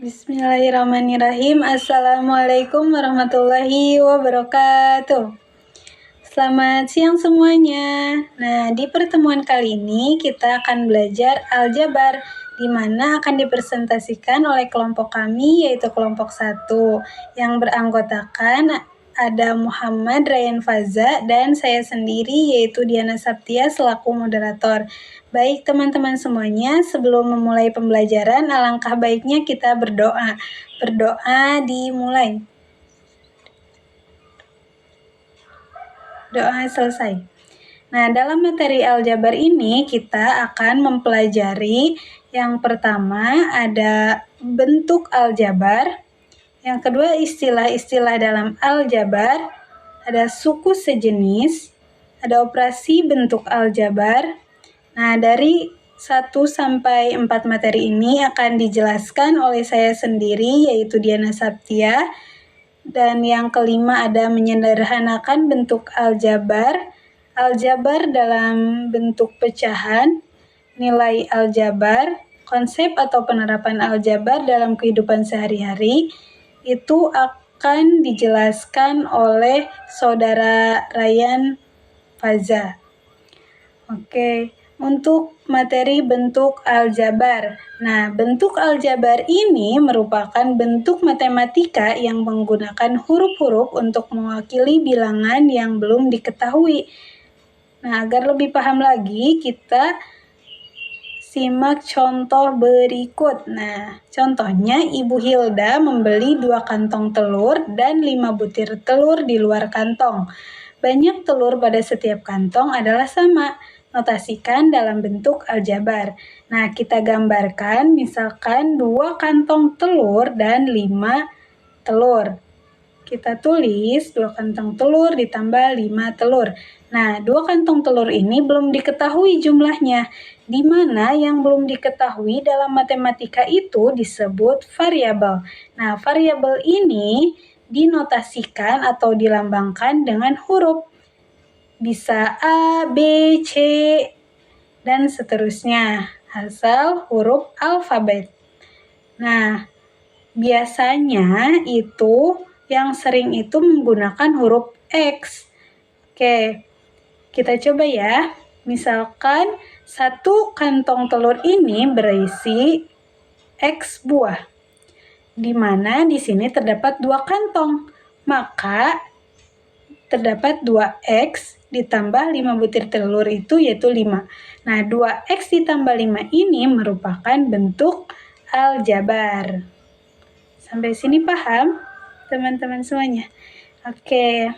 Bismillahirrahmanirrahim. Assalamualaikum warahmatullahi wabarakatuh. Selamat siang semuanya. Nah, di pertemuan kali ini kita akan belajar aljabar, di mana akan dipresentasikan oleh kelompok kami, yaitu kelompok 1, yang beranggotakan ada Muhammad Ryan Faza dan saya sendiri, yaitu Diana Saptia selaku moderator. Baik teman-teman semuanya, sebelum memulai pembelajaran, alangkah baiknya kita berdoa. Berdoa dimulai. Doa selesai. Nah, dalam materi aljabar ini kita akan mempelajari yang pertama ada bentuk aljabar, yang kedua istilah-istilah dalam aljabar, ada suku sejenis, ada operasi bentuk aljabar. Nah, dari 1 sampai 4 materi ini akan dijelaskan oleh saya sendiri, yaitu Diana Saptia. Dan yang kelima ada menyederhanakan bentuk aljabar, aljabar dalam bentuk pecahan, nilai aljabar, konsep atau penerapan aljabar dalam kehidupan sehari-hari. Itu akan dijelaskan oleh saudara Ryan Faza. Oke, untuk materi bentuk aljabar. Nah, bentuk aljabar ini merupakan bentuk matematika yang menggunakan huruf-huruf untuk mewakili bilangan yang belum diketahui. Nah, agar lebih paham lagi, kita simak contoh berikut. Nah, contohnya Ibu Hilda membeli 2 kantong telur dan 5 butir telur di luar kantong. Banyak telur pada setiap kantong adalah sama. Notasikan dalam bentuk aljabar. Nah, kita gambarkan misalkan 2 kantong telur dan 5 telur. Kita tulis 2 kantong telur ditambah 5 telur. Nah, 2 kantong telur ini belum diketahui jumlahnya, di mana yang belum diketahui dalam matematika itu disebut variabel. Nah, variabel ini dinotasikan atau dilambangkan dengan huruf. Bisa A, B, C, dan seterusnya, asal huruf alfabet. Nah, biasanya itu yang sering itu menggunakan huruf X. Oke, kita coba ya. Misalkan 1 kantong telur ini berisi X buah, di mana di sini terdapat 2 kantong. Maka terdapat 2X ditambah 5 butir telur itu yaitu 5. Nah, 2X ditambah 5 ini merupakan bentuk aljabar. Sampai sini paham, teman-teman semuanya? Oke.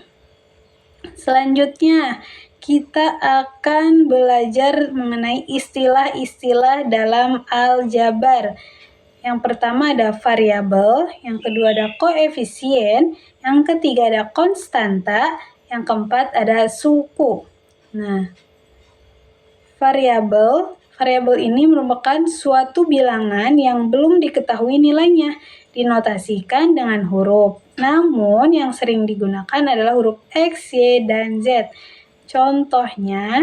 Selanjutnya, kita akan belajar mengenai istilah-istilah dalam aljabar. Yang pertama ada variabel, yang kedua ada koefisien, yang ketiga ada konstanta, yang keempat ada suku. Nah, variabel ini merupakan suatu bilangan yang belum diketahui nilainya, dinotasikan dengan huruf. Namun yang sering digunakan adalah huruf X, Y, dan Z. Contohnya,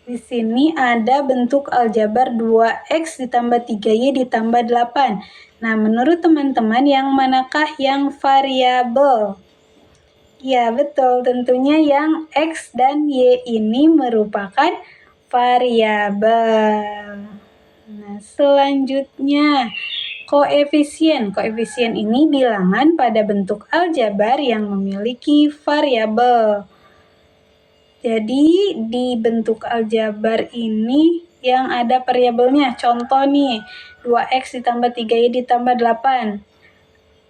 di sini ada bentuk aljabar 2X ditambah 3Y ditambah 8. Nah, menurut teman-teman yang manakah yang variabel? Ya, betul. Tentunya yang X dan Y ini merupakan variabel. Nah, selanjutnya, koefisien. Koefisien ini bilangan pada bentuk aljabar yang memiliki variabel. Jadi di bentuk aljabar ini yang ada variabelnya. Contoh nih, 2X ditambah 3Y ditambah 8.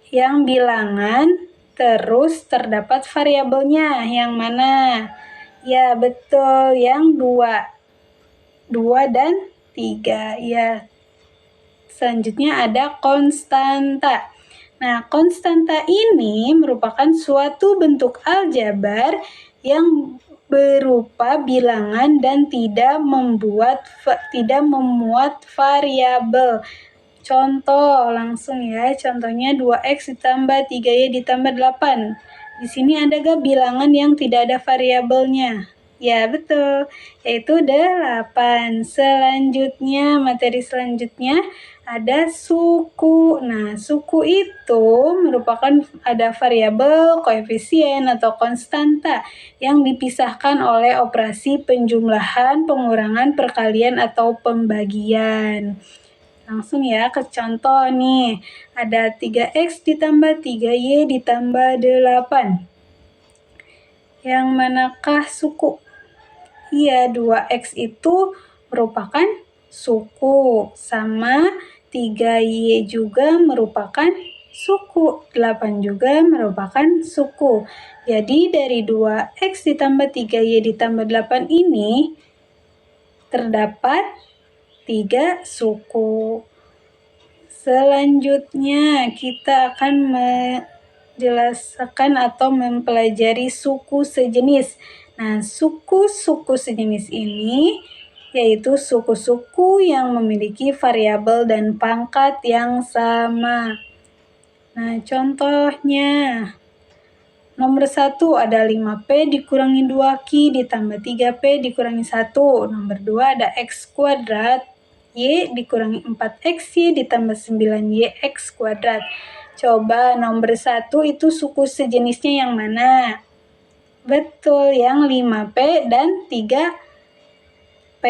Yang bilangan terus terdapat variabelnya. Yang mana? Ya, betul. Yang 2 dan 3. Ya. Selanjutnya ada konstanta. Nah, konstanta ini merupakan suatu bentuk aljabar yang berupa bilangan dan tidak memuat variabel. Contoh langsung ya, contohnya 2X ditambah 3Y ditambah 8. Di sini ada gak bilangan yang tidak ada variabelnya? Ya, betul. Yaitu 8. Selanjutnya, materi selanjutnya ada suku. Nah, suku itu merupakan ada variabel, koefisien, atau konstanta yang dipisahkan oleh operasi penjumlahan, pengurangan, perkalian, atau pembagian. Langsung ya ke contoh nih. Ada 3x ditambah 3y ditambah 8. Yang manakah suku? Iya, 2x itu merupakan suku, sama 3y juga merupakan suku, 8 juga merupakan suku. Jadi dari 2x ditambah 3y ditambah 8 ini terdapat 3 suku. Selanjutnya kita akan menjelaskan atau mempelajari suku sejenis. Nah, suku-suku sejenis ini yaitu suku-suku yang memiliki variabel dan pangkat yang sama. Nah, contohnya nomor 1 ada 5P dikurangi 2Q ditambah 3P dikurangi 1. Nomor 2 ada X kuadrat Y dikurangi 4XY ditambah 9YX kuadrat. Coba nomor 1 itu suku sejenisnya yang mana? Betul, yang 5P dan 3P.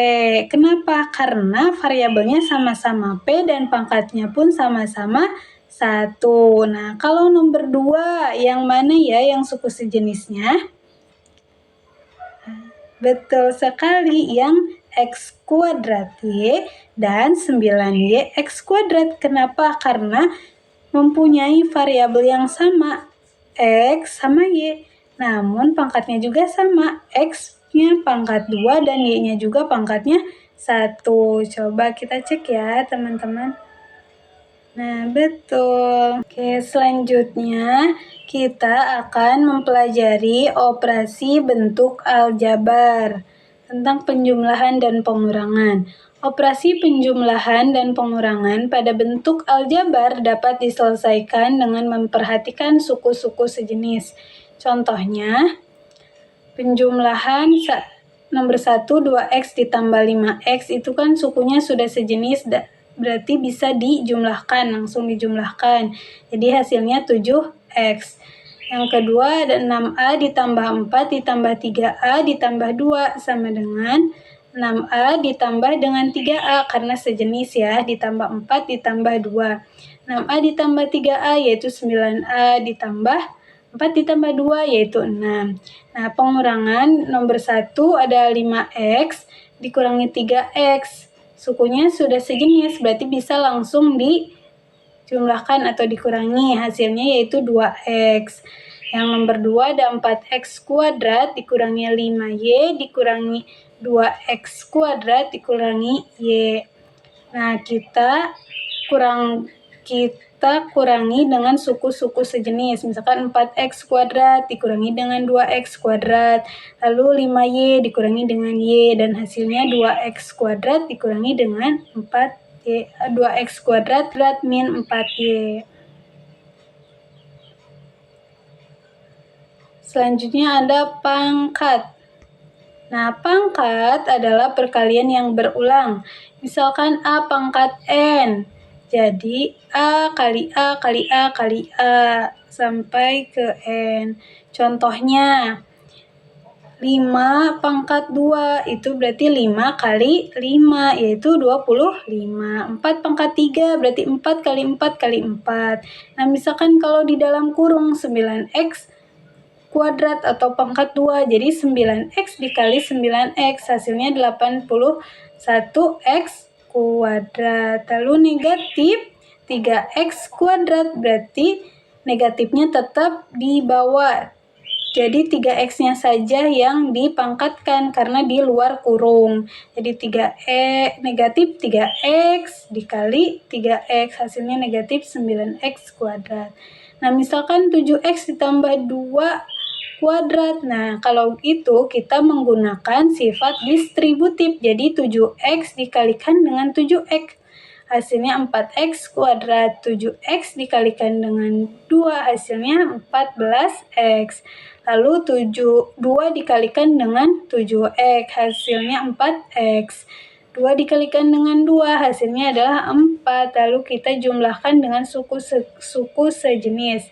Kenapa? Karena variabelnya sama-sama P dan pangkatnya pun sama-sama 1. Nah, kalau nomor 2 yang mana ya yang suku sejenisnya? Betul sekali, yang X kuadrat Y dan 9YX kuadrat. Kenapa? Karena mempunyai variabel yang sama, X sama Y. Namun pangkatnya juga sama, X-nya pangkat 2 dan Y-nya juga pangkatnya 1. Coba kita cek ya teman-teman. Nah, betul. Oke, selanjutnya kita akan mempelajari operasi bentuk aljabar tentang penjumlahan dan pengurangan. Operasi penjumlahan dan pengurangan pada bentuk aljabar dapat diselesaikan dengan memperhatikan suku-suku sejenis. Contohnya, penjumlahan nomor 1 2x ditambah 5x itu kan sukunya sudah sejenis, berarti bisa dijumlahkan, langsung dijumlahkan. Jadi hasilnya 7x. Yang kedua ada 6a ditambah 4 ditambah 3a ditambah 2 sama dengan 6a ditambah dengan 3a karena sejenis ya, ditambah 4 ditambah 2. 6a ditambah 3a yaitu 9a ditambah 4 ditambah 2 yaitu 6. Nah, pengurangan nomor 1 ada 5x dikurangi 3x. Sukunya sudah sejenis, berarti bisa langsung dijumlahkan atau dikurangi. Hasilnya yaitu 2x. Yang nomor 2 ada 4x kuadrat dikurangi 5y dikurangi 2x kuadrat dikurangi y. Nah, kita kurangi dengan suku-suku sejenis. Misalkan 4x kuadrat dikurangi dengan 2x kuadrat. Lalu 5y dikurangi dengan y. Dan hasilnya 2x kuadrat dikurangi dengan 4y. 2x kuadrat min 4y. Selanjutnya ada pangkat. Nah, pangkat adalah perkalian yang berulang. Misalkan A pangkat N. Jadi, A kali A kali A kali A sampai ke N. Contohnya, 5 pangkat 2 itu berarti 5 kali 5 yaitu 25. 4 pangkat 3 berarti 4 kali 4 kali 4. Nah, misalkan kalau di dalam kurung 9x kuadrat atau pangkat 2, jadi 9x dikali 9x hasilnya 81x kuadrat. Lalu negatif 3x kuadrat berarti negatifnya tetap di bawah. Jadi 3x-nya saja yang dipangkatkan karena di luar kurung. Jadi negatif 3x dikali 3x hasilnya negatif 9x kuadrat. Nah, misalkan 7x ditambah 2 kuadrat. Nah, kalau itu kita menggunakan sifat distributif. Jadi 7x dikalikan dengan 7x. hasilnya 4x kuadrat. 7x dikalikan dengan 2 hasilnya 14x. Lalu 2 dikalikan dengan 7x hasilnya 4x. 2 dikalikan dengan 2 hasilnya adalah 4. Lalu kita jumlahkan dengan suku sejenis.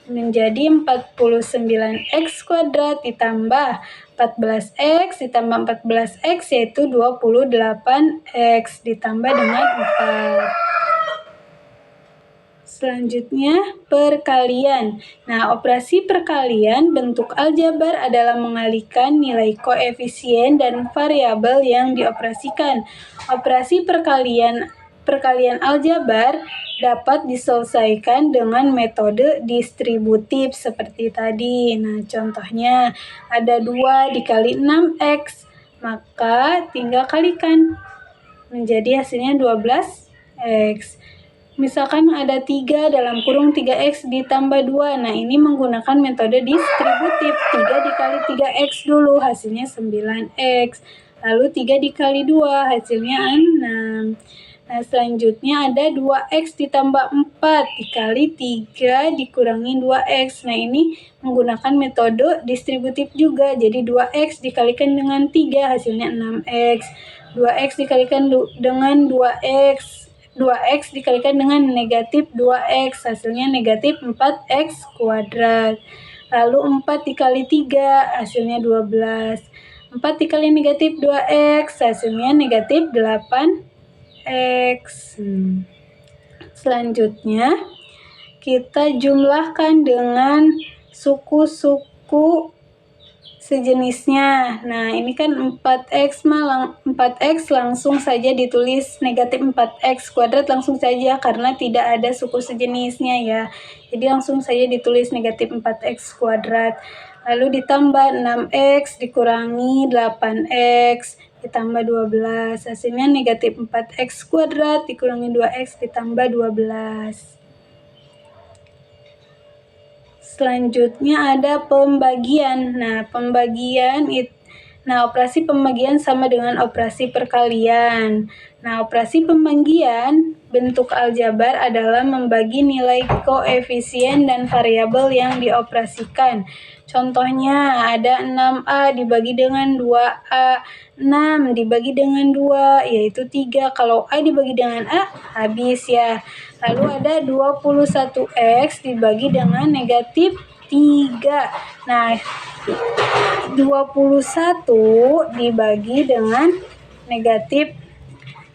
Menjadi 49x kuadrat ditambah 14x ditambah 14x yaitu 28x ditambah dengan 4. Selanjutnya, perkalian. Nah, operasi perkalian bentuk aljabar adalah mengalihkan nilai koefisien dan variabel yang dioperasikan. Operasi perkalian aljabar dapat diselesaikan dengan metode distributif seperti tadi. Nah, contohnya ada 2 dikali 6x, maka tinggal kalikan menjadi hasilnya 12x. Misalkan ada 3 dalam kurung 3x ditambah 2. Nah, ini menggunakan metode distributif. 3 dikali 3x dulu, hasilnya 9x. Lalu 3 dikali 2, hasilnya 6. Nah, selanjutnya ada 2x ditambah 4 dikali 3 dikurangi 2x. Nah, ini menggunakan metode distributif juga. Jadi 2x dikalikan dengan 3, hasilnya 6x. 2x dikalikan dengan 2x. 2x dikalikan dengan negatif 2x, hasilnya negatif 4x kuadrat. Lalu 4 dikali 3, hasilnya 12. 4 dikali negatif 2x, hasilnya negatif 8x. Selanjutnya, kita jumlahkan dengan suku-suku sejenisnya. Nah, ini kan 4x langsung saja ditulis negatif 4x kuadrat langsung saja karena tidak ada suku sejenisnya ya. Jadi langsung saja ditulis negatif 4x kuadrat. Lalu ditambah 6x dikurangi 8x ditambah 12. Hasilnya negatif 4x kuadrat dikurangi 2x ditambah 12. Selanjutnya ada pembagian. Nah, operasi pembagian sama dengan operasi perkalian. Nah, operasi pembagian bentuk aljabar adalah membagi nilai koefisien dan variabel yang dioperasikan. Contohnya ada 6A dibagi dengan 2A, 6 dibagi dengan 2 yaitu 3. Kalau A dibagi dengan A habis ya. Lalu ada 21x dibagi dengan negatif 3. Nah, 21 dibagi dengan negatif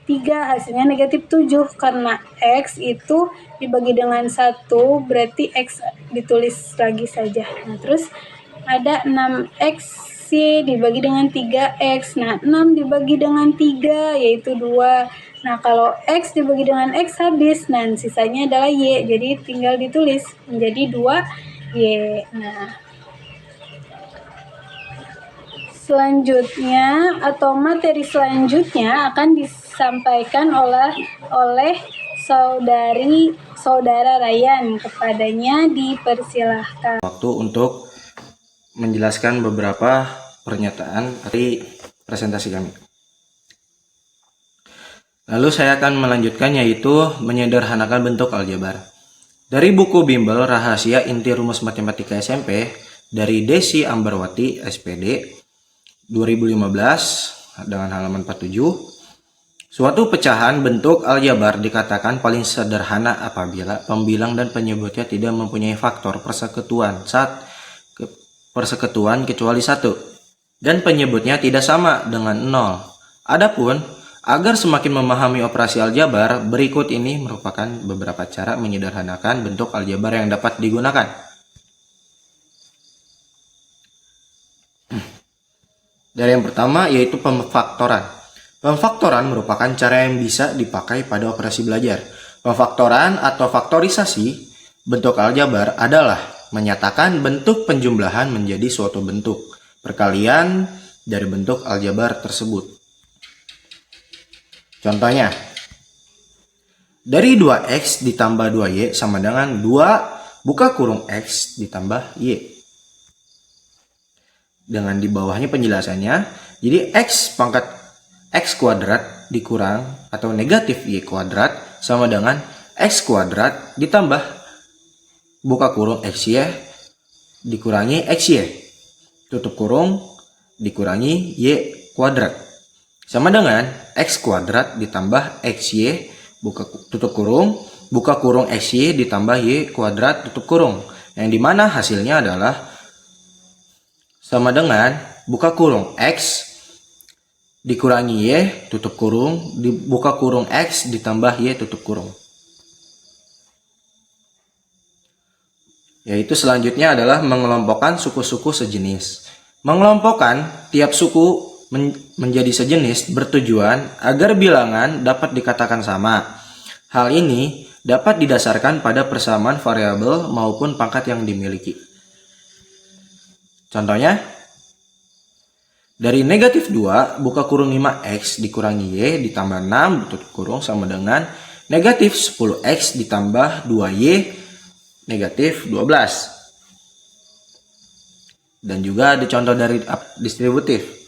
3 hasilnya negatif 7 karena x itu dibagi dengan 1 berarti x ditulis lagi saja. Nah, terus ada 6x dibagi dengan 3x. Nah, 6 dibagi dengan 3 yaitu 2. Nah, kalau x dibagi dengan x habis. Nah, sisanya adalah y. Jadi tinggal ditulis menjadi 2y. Nah, selanjutnya atau materi selanjutnya akan disampaikan oleh saudara Ryan. Kepadanya dipersilahkan. Waktu untuk menjelaskan beberapa pernyataan dari presentasi kami. Lalu saya akan melanjutkan yaitu menyederhanakan bentuk aljabar. Dari buku bimbel Rahasia Inti Rumus Matematika SMP dari Desi Ambarwati SPD 2015 dengan halaman 47. Suatu pecahan bentuk aljabar dikatakan paling sederhana apabila pembilang dan penyebutnya tidak mempunyai faktor persekutuan kecuali 1 dan penyebutnya tidak sama dengan 0. Adapun agar semakin memahami operasi aljabar, berikut ini merupakan beberapa cara menyederhanakan bentuk aljabar yang dapat digunakan. Dari yang pertama yaitu pemfaktoran. Pemfaktoran merupakan cara yang bisa dipakai pada operasi belajar. Pemfaktoran atau faktorisasi bentuk aljabar adalah menyatakan bentuk penjumlahan menjadi suatu bentuk perkalian dari bentuk aljabar tersebut. Contohnya, dari 2x ditambah 2y sama dengan 2 buka kurung x ditambah y. Dengan di bawahnya penjelasannya, jadi x pangkat x kuadrat dikurang atau negatif y kuadrat sama dengan X kuadrat ditambah buka kurung XY dikurangi XY tutup kurung dikurangi Y kuadrat sama dengan X kuadrat ditambah XY tutup kurung buka kurung XY ditambah Y kuadrat tutup kurung, yang dimana hasilnya adalah sama dengan buka kurung X dikurangi Y tutup kurung buka kurung X ditambah Y tutup kurung. Yaitu selanjutnya adalah mengelompokkan suku-suku sejenis. Mengelompokkan tiap suku menjadi sejenis bertujuan agar bilangan dapat dikatakan sama. Hal ini dapat didasarkan pada persamaan variabel maupun pangkat yang dimiliki. Contohnya, dari negatif 2 buka kurung 5X dikurangi Y ditambah 6 tutup kurung sama dengan negatif 10X ditambah 2Y negatif 12. Dan juga ada contoh dari distributif.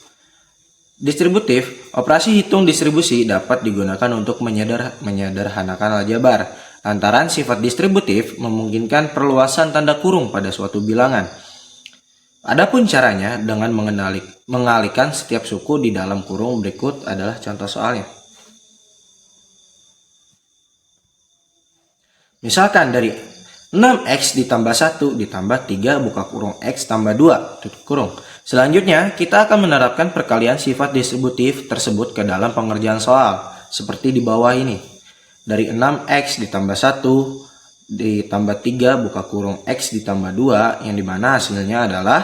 Distributif, operasi hitung distribusi dapat digunakan untuk menyederhanakan aljabar. Lantaran sifat distributif memungkinkan perluasan tanda kurung pada suatu bilangan. Adapun caranya dengan mengalihkan setiap suku di dalam kurung berikut adalah contoh soalnya. Misalkan dari 6X ditambah 1 ditambah 3 buka kurung X tambah 2 tutup kurung. Selanjutnya, kita akan menerapkan perkalian sifat distributif tersebut ke dalam pengerjaan soal, seperti di bawah ini. Dari 6X ditambah 1 ditambah 3 buka kurung X ditambah 2, yang dimana hasilnya adalah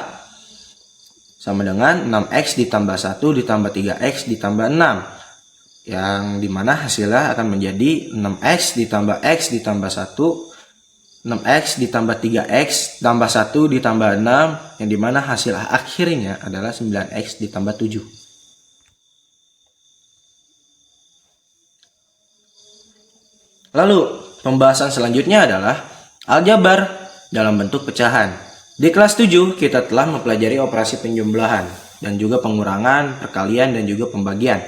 sama dengan 6X ditambah 1 ditambah 3X ditambah 6. Yang dimana hasilnya akan menjadi 6X ditambah X ditambah 1, 6X ditambah 3X tambah 1 ditambah 6, yang dimana hasil akhirnya adalah 9X ditambah 7. Lalu, pembahasan selanjutnya adalah aljabar dalam bentuk pecahan. Di kelas 7, kita telah mempelajari operasi penjumlahan dan juga pengurangan, perkalian, dan juga pembagian.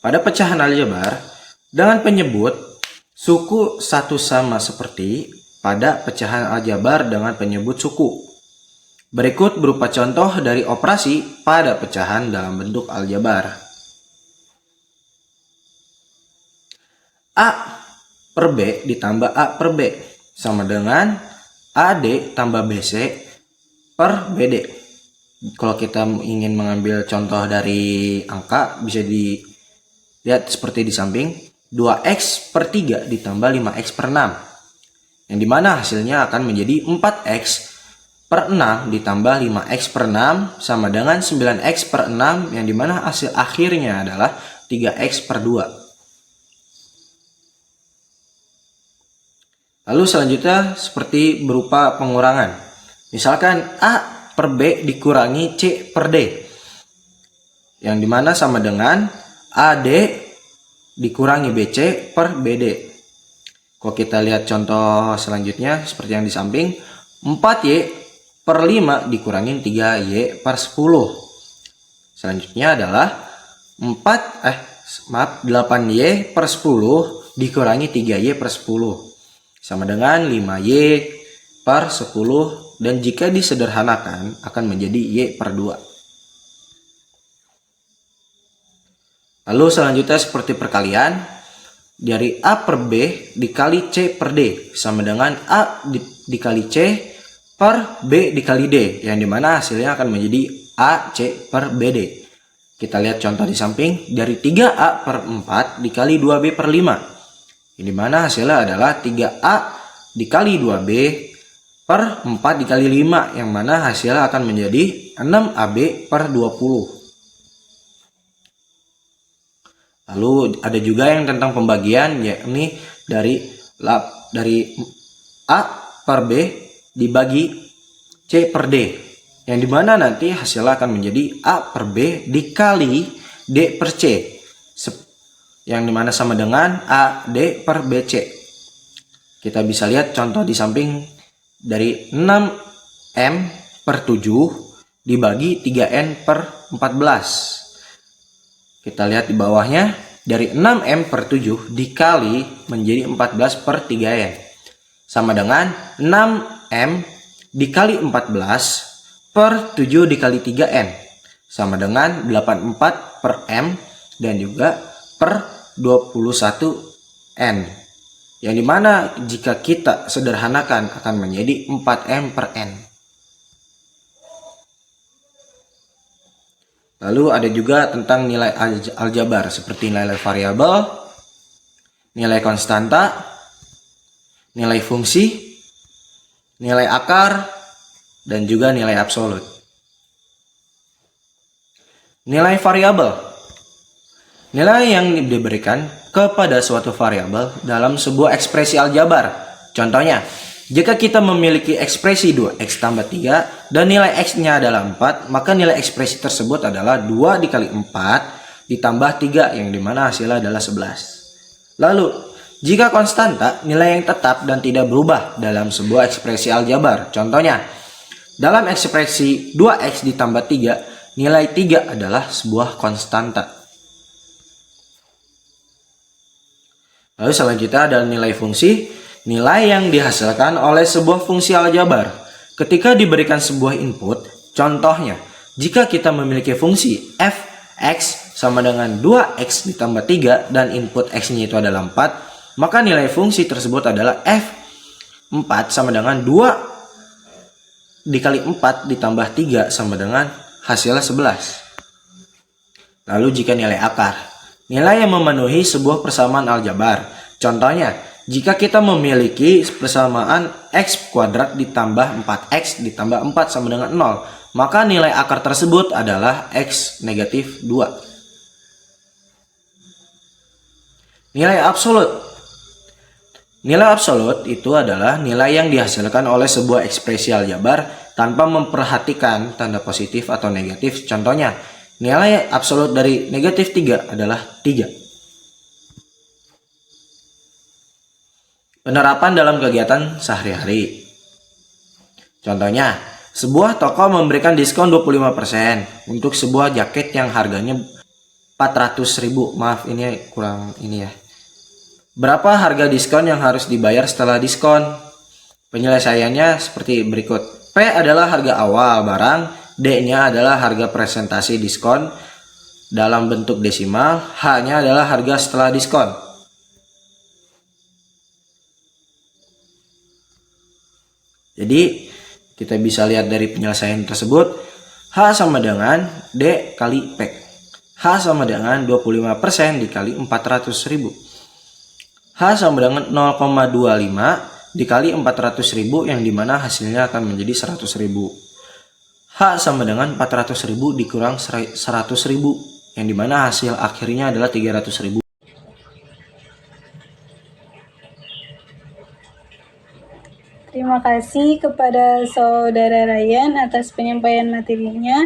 Pada pecahan aljabar, dengan penyebut suku satu sama seperti pada pecahan aljabar dengan penyebut suku. Berikut berupa contoh dari operasi pada pecahan dalam bentuk aljabar. A per B ditambah A per B sama dengan AD tambah BC per BD. Kalau kita ingin mengambil contoh dari angka, bisa dilihat seperti di samping. 2X per 3 ditambah 5X per 6. Yang dimana hasilnya akan menjadi 4X per 6 ditambah 5X per 6 sama dengan 9X per 6, yang dimana hasil akhirnya adalah 3X per 2. Lalu selanjutnya seperti berupa pengurangan. Misalkan A per B dikurangi C per D, yang dimana sama dengan AD dikurangi BC per BD. Kalau kita lihat contoh selanjutnya seperti yang di samping, 4Y per 5 dikurangi 3Y per 10. Selanjutnya adalah 8Y per 10 dikurangi 3Y per 10. Sama dengan 5Y per 10, dan jika disederhanakan akan menjadi Y per 2. Lalu selanjutnya seperti perkalian. Dari A per B dikali C per D sama dengan A dikali C per B dikali D, yang dimana hasilnya akan menjadi AC per BD. Kita lihat contoh di samping. Dari 3A per 4 dikali 2B per 5, yang dimana hasilnya adalah 3A dikali 2B per 4 dikali 5, yang mana hasilnya akan menjadi 6AB per 20. Lalu ada juga yang tentang pembagian, yakni dari A per B dibagi C per D, yang dimana nanti hasilnya akan menjadi A per B dikali D per C, yang dimana sama dengan AD per BC. Kita bisa lihat contoh di samping. Dari 6M per 7 dibagi 3N per 14. Kita lihat di bawahnya, dari 6M per 7 dikali menjadi 14 per 3N. Sama dengan 6M dikali 14 per 7 dikali 3N. Sama dengan 84 per M dan juga per 21N. Yang dimana jika kita sederhanakan akan menjadi 4M per N. Lalu ada juga tentang nilai aljabar seperti nilai variabel, nilai konstanta, nilai fungsi, nilai akar, dan juga nilai absolut. Nilai variabel. Nilai yang diberikan kepada suatu variabel dalam sebuah ekspresi aljabar. Contohnya, jika kita memiliki ekspresi 2x tambah 3 dan nilai x-nya adalah 4, maka nilai ekspresi tersebut adalah 2 dikali 4 ditambah 3 yang dimana hasilnya adalah 11. Lalu, jika konstanta, nilai yang tetap dan tidak berubah dalam sebuah ekspresi aljabar. Contohnya, dalam ekspresi 2x ditambah 3, nilai 3 adalah sebuah konstanta. Lalu selanjutnya ada nilai fungsi, nilai yang dihasilkan oleh sebuah fungsi aljabar. Ketika diberikan sebuah input, contohnya, jika kita memiliki fungsi f(x) sama dengan 2x ditambah 3 dan input x-nya itu adalah 4, maka nilai fungsi tersebut adalah f(4) sama dengan 2 dikali 4 ditambah 3 sama dengan hasilnya 11. Lalu jika nilai akar, nilai yang memenuhi sebuah persamaan aljabar. Contohnya, jika kita memiliki persamaan x kuadrat ditambah 4x ditambah 4 sama dengan 0, maka nilai akar tersebut adalah x negatif 2. Nilai absolut. Nilai absolut itu adalah nilai yang dihasilkan oleh sebuah ekspresi aljabar tanpa memperhatikan tanda positif atau negatif. Contohnya, nilai absolut dari negatif 3 adalah 3. Penerapan dalam kegiatan sehari-hari. Contohnya, sebuah toko memberikan diskon 25% untuk sebuah jaket yang harganya 400.000. Maaf, ini kurang ini ya. Berapa harga diskon yang harus dibayar setelah diskon? Penyelesaiannya seperti berikut. P adalah harga awal barang, D-nya adalah harga presentasi diskon dalam bentuk desimal, H-nya adalah harga setelah diskon. Jadi, kita bisa lihat dari penyelesaian tersebut, H sama dengan D kali P. H sama dengan 25% dikali 400.000. H sama dengan 0,25 dikali 400.000 yang dimana hasilnya akan menjadi 100.000. H sama dengan 400.000 dikurang 100.000 yang dimana hasil akhirnya adalah 300.000. Terima kasih kepada Saudara Ryan atas penyampaian materinya.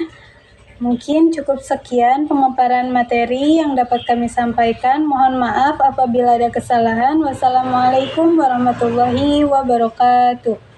Mungkin cukup sekian pemaparan materi yang dapat kami sampaikan. Mohon maaf apabila ada kesalahan. Wassalamualaikum warahmatullahi wabarakatuh.